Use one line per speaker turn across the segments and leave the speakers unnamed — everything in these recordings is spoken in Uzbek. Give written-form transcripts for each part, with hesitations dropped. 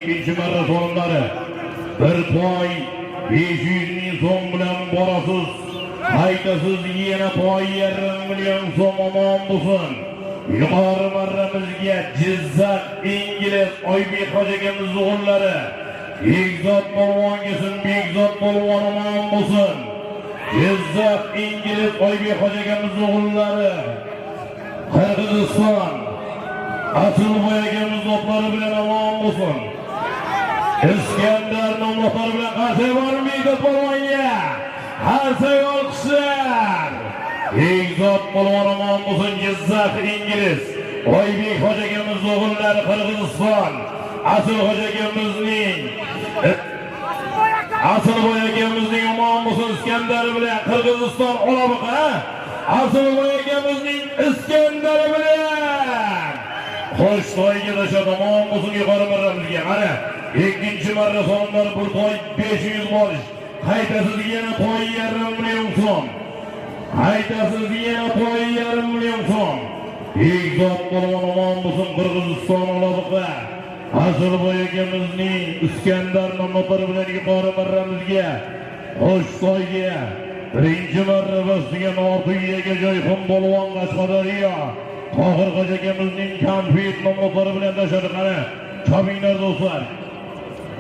İkinci maratonları bir toy 500.000 so'm bilan borasiz, qaytasiz yana toy 1,5 million so'm omon bo'lsin. Yuqori marramizga Jizzax Ingliz Oybek hojagamiz o'g'illari Bekzod polvon kelsin, Bekzod polvon omon bo'lsin. Jizzax Ingliz Oybek hojagamiz o'g'illari Qirg'iziston Asılboy akamiz otlari bilan omon bo'lsin. İskender nomlokları bilan qarshi bormaydi polvonga. Qarshi olqishlar. Bekzod polvon omon bo'lsin. Jizzax Ingliz Oybek hojagamiz o'g'illari Qirg'iziston Asılboy akamizning omon bo'lsin. İskender bilan Qirg'iziston Olabiqa Asılboy akamizning İskender bilan Xo'sh to'yga tashlab omon bo'lsin. Yuqori marramizga qara. İkinci maratonlar bir toy 500 bolish. Qaytasiz yana toy 1,5 million so'm. Qaytasiz yana toy 1,5 million so'm. Bekzod polvon omon bo'lsin. Qirg'iziston Olabiqa Asılboy akamizning İskender nomlari bilan yuqori marramizga Xo'sh toyga birinchi marra bosgan ortiga joyxon polvon Qashqadaryo Tohir akamizning konfet nomlari bilan tashladi. Qara chobinglar do'stlar.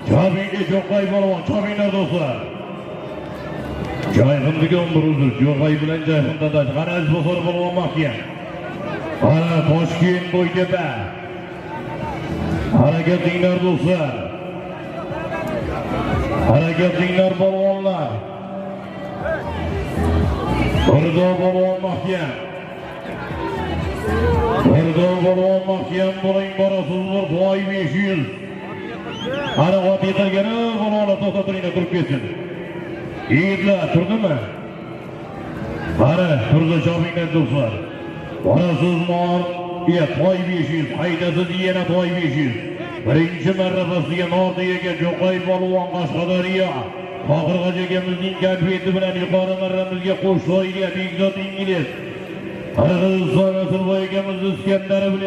Chobingga Jo'qay polvon, chobinglar do'stlar. Joyxonga 11 uzr, Jo'qay bilan joyxonda tash. Qara Azbosor polvon mahkam. Qara Toshkent Bo'ytepa. Harakatinglar do'stlar. Harakatinglar polvonlar. Birdo polvon mahkam. Birdo polvon mahkam bo'ling, borasiz bir toy 500. Ana ot yetargani polvonlar to'xtatiringlar, turib ketsin. Yigitlar turdimi? Qara, turdi chobinglar do'stlar. Borasiz mor, toy 500, qaytasiz yana toy 500. Birinchi marra bosgan ortiga Jo'qay polvon Qashqadaryo Tohir akamizning konfeti bilan yuqori marramizga qo'sh toyga Bekzod Ingliz Qirg'iziston Asılboy akamiz İskender'i bilan